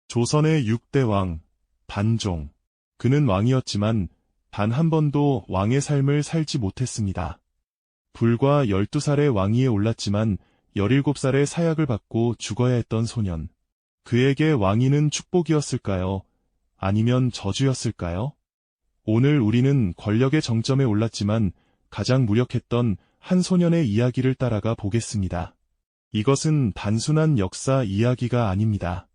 조선의 6대 왕, 단종. 그는 왕이었지만 단 한 번도 왕의 삶을 살지 못했습니다. 불과 12살의 왕위에 올랐지만 17살의 사약을 받고 죽어야 했던 소년. 그에게 왕위는 축복이었을까요? 아니면 저주였을까요? 오늘 우리는 권력의 정점에 올랐지만 가장 무력했던 한 소년의 이야기를 따라가 보겠습니다. 이것은 단순한 역사 이야기가 아닙니다.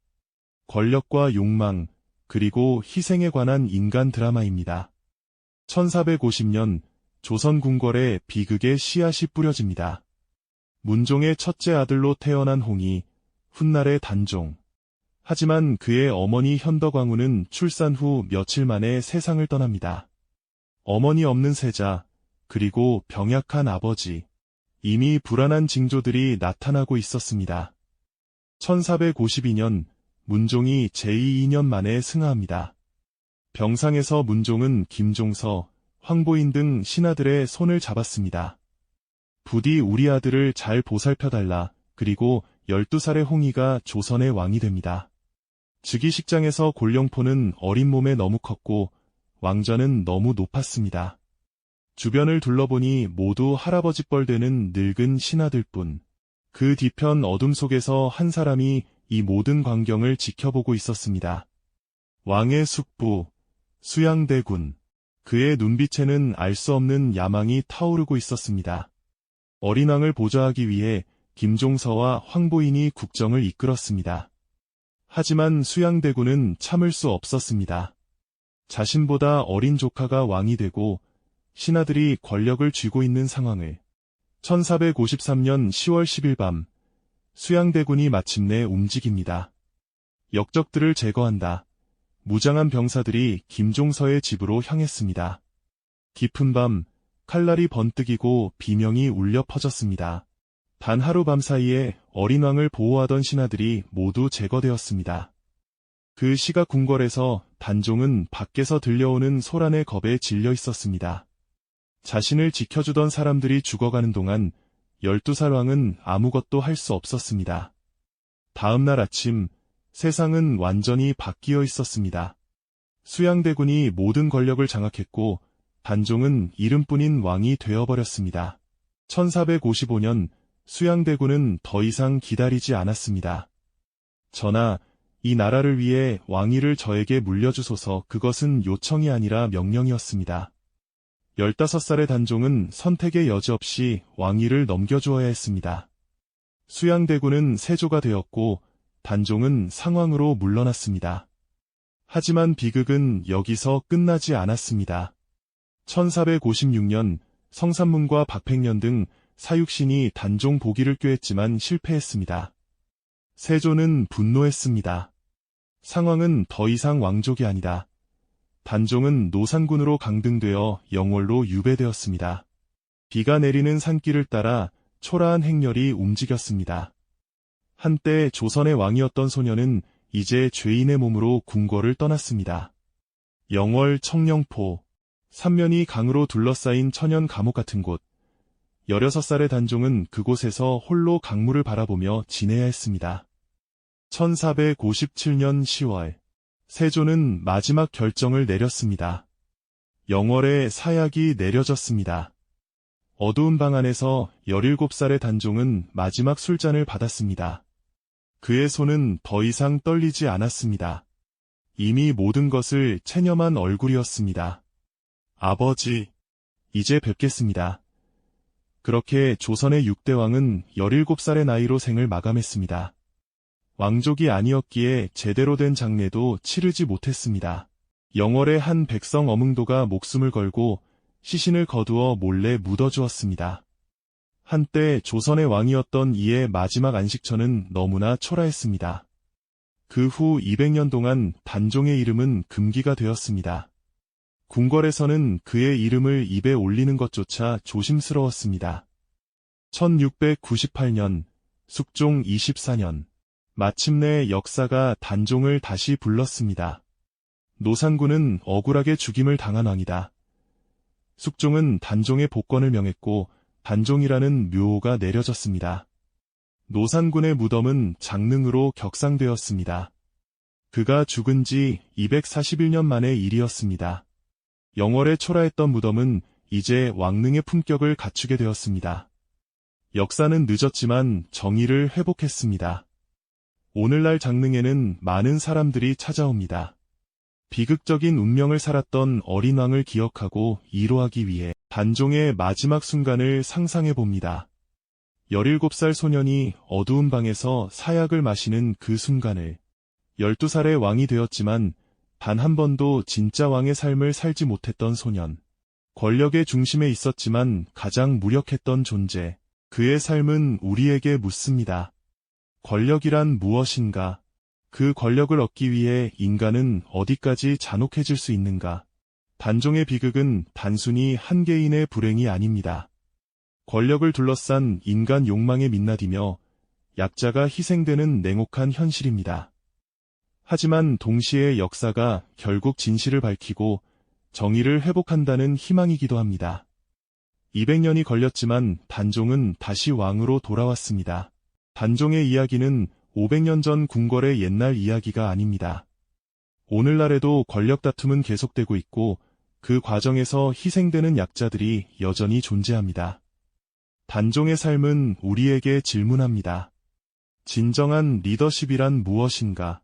권력과 욕망, 그리고 희생에 관한 인간 드라마입니다. 1450년 조선 궁궐에 비극의 씨앗이 뿌려집니다. 문종의 첫째 아들로 태어난 홍이, 훗날의 단종. 하지만 그의 어머니 현덕왕후는 출산 후 며칠 만에 세상을 떠납니다. 어머니 없는 세자, 그리고 병약한 아버지. 이미 불안한 징조들이 나타나고 있었습니다. 1452년 문종이 제2년 만에 승하합니다. 병상에서 문종은 김종서, 황보인 등 신하들의 손을 잡았습니다. 부디 우리 아들을 잘 보살펴달라. 그리고 12살의 홍이가 조선의 왕이 됩니다. 즉위식장에서 골룡포는 어린 몸에 너무 컸고 왕좌는 너무 높았습니다. 주변을 둘러보니 모두 할아버지 뻘 되는 늙은 신하들뿐. 그 뒤편 어둠 속에서 한 사람이 이 모든 광경을 지켜보고 있었습니다. 왕의 숙부, 수양대군. 그의 눈빛에는 알 수 없는 야망이 타오르고 있었습니다. 어린 왕을 보좌하기 위해 김종서와 황보인이 국정을 이끌었습니다. 하지만 수양대군은 참을 수 없었습니다. 자신보다 어린 조카가 왕이 되고 신하들이 권력을 쥐고 있는 상황을 1453년 10월 10일 밤 수양대군이 마침내 움직입니다. 역적들을 제거한다. 무장한 병사들이 김종서의 집으로 향했습니다. 깊은 밤 칼날이 번뜩이고 비명이 울려 퍼졌습니다. 단 하루 밤 사이에 어린 왕을 보호하던 신하들이 모두 제거되었습니다. 그 시각 궁궐에서 단종은 밖에서 들려오는 소란의 겁에 질려 있었습니다. 자신을 지켜주던 사람들이 죽어가는 동안 12살 왕은 아무것도 할 수 없었습니다. 다음 날 아침 세상은 완전히 바뀌어 있었습니다. 수양대군이 모든 권력을 장악했고 단종은 이름뿐인 왕이 되어버렸습니다. 1455년 수양대군은 더 이상 기다리지 않았습니다. 전하, 이 나라를 위해 왕위를 저에게 물려주소서. 그것은 요청이 아니라 명령이었습니다. 15살의 단종은 선택의 여지 없이 왕위를 넘겨주어야 했습니다. 수양대군은 세조가 되었고 단종은 상왕으로 물러났습니다. 하지만 비극은 여기서 끝나지 않았습니다. 1456년 성삼문과 박팽년 등 사육신이 단종 보기를 꾀했지만 실패했습니다. 세조는 분노했습니다. 상왕은 더 이상 왕족이 아니다. 단종은 노산군으로 강등되어 영월로 유배되었습니다. 비가 내리는 산길을 따라 초라한 행렬이 움직였습니다. 한때 조선의 왕이었던 소녀는 이제 죄인의 몸으로 궁궐을 떠났습니다. 영월 청령포, 삼면이 강으로 둘러싸인 천연 감옥 같은 곳. 16살의 단종은 그곳에서 홀로 강물을 바라보며 지내야 했습니다. 1457년 10월, 세조는 마지막 결정을 내렸습니다. 영월에 사약이 내려졌습니다. 어두운 방 안에서 17살의 단종은 마지막 술잔을 받았습니다. 그의 손은 더 이상 떨리지 않았습니다. 이미 모든 것을 체념한 얼굴이었습니다. 아버지, 이제 뵙겠습니다. 그렇게 조선의 6대 왕은 17살의 나이로 생을 마감했습니다. 왕족이 아니었기에 제대로 된 장례도 치르지 못했습니다. 영월의 한 백성 어뭉도가 목숨을 걸고 시신을 거두어 몰래 묻어주었습니다. 한때 조선의 왕이었던 이의 마지막 안식처는 너무나 초라했습니다. 그 후 200년 동안 단종의 이름은 금기가 되었습니다. 궁궐에서는 그의 이름을 입에 올리는 것조차 조심스러웠습니다. 1698년, 숙종 24년, 마침내 역사가 단종을 다시 불렀습니다. 노산군은 억울하게 죽임을 당한 왕이다. 숙종은 단종의 복권을 명했고 단종이라는 묘호가 내려졌습니다. 노산군의 무덤은 장릉으로 격상되었습니다. 그가 죽은 지 241년 만의 일이었습니다. 영월에 초라했던 무덤은 이제 왕릉의 품격을 갖추게 되었습니다. 역사는 늦었지만 정의를 회복했습니다. 오늘날 장릉에는 많은 사람들이 찾아옵니다. 비극적인 운명을 살았던 어린 왕을 기억하고 위로하기 위해 단종의 마지막 순간을 상상해 봅니다. 17살 소년이 어두운 방에서 사약을 마시는 그 순간을, 12살의 왕이 되었지만 단 한 번도 진짜 왕의 삶을 살지 못했던 소년, 권력의 중심에 있었지만 가장 무력했던 존재, 그의 삶은 우리에게 묻습니다. 권력이란 무엇인가? 그 권력을 얻기 위해 인간은 어디까지 잔혹해질 수 있는가? 단종의 비극은 단순히 한 개인의 불행이 아닙니다. 권력을 둘러싼 인간 욕망의 민낯이며 약자가 희생되는 냉혹한 현실입니다. 하지만 동시에 역사가 결국 진실을 밝히고 정의를 회복한다는 희망이기도 합니다. 200년이 걸렸지만 단종은 다시 왕으로 돌아왔습니다. 단종의 이야기는 500년 전 궁궐의 옛날 이야기가 아닙니다. 오늘날에도 권력 다툼은 계속되고 있고 그 과정에서 희생되는 약자들이 여전히 존재합니다. 단종의 삶은 우리에게 질문합니다. 진정한 리더십이란 무엇인가?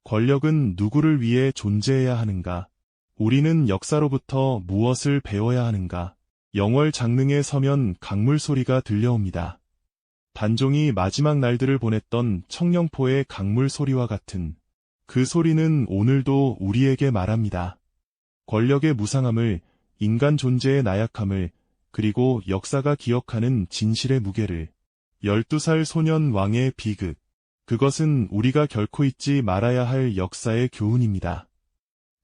권력은 누구를 위해 존재해야 하는가? 우리는 역사로부터 무엇을 배워야 하는가? 영월 장릉에 서면 강물 소리가 들려옵니다. 단종이 마지막 날들을 보냈던 청령포의 강물 소리와 같은 그 소리는 오늘도 우리에게 말합니다. 권력의 무상함을, 인간 존재의 나약함을, 그리고 역사가 기억하는 진실의 무게를. 12살 소년 왕의 비극. 그것은 우리가 결코 잊지 말아야 할 역사의 교훈입니다.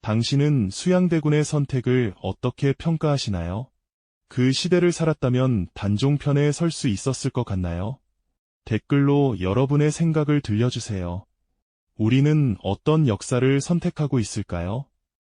당신은 수양대군의 선택을 어떻게 평가하시나요? 그 시대를 살았다면 단종 편에 설 수 있었을 것 같나요? 댓글로 여러분의 생각을 들려주세요. 우리는 어떤 역사를 선택하고 있을까요?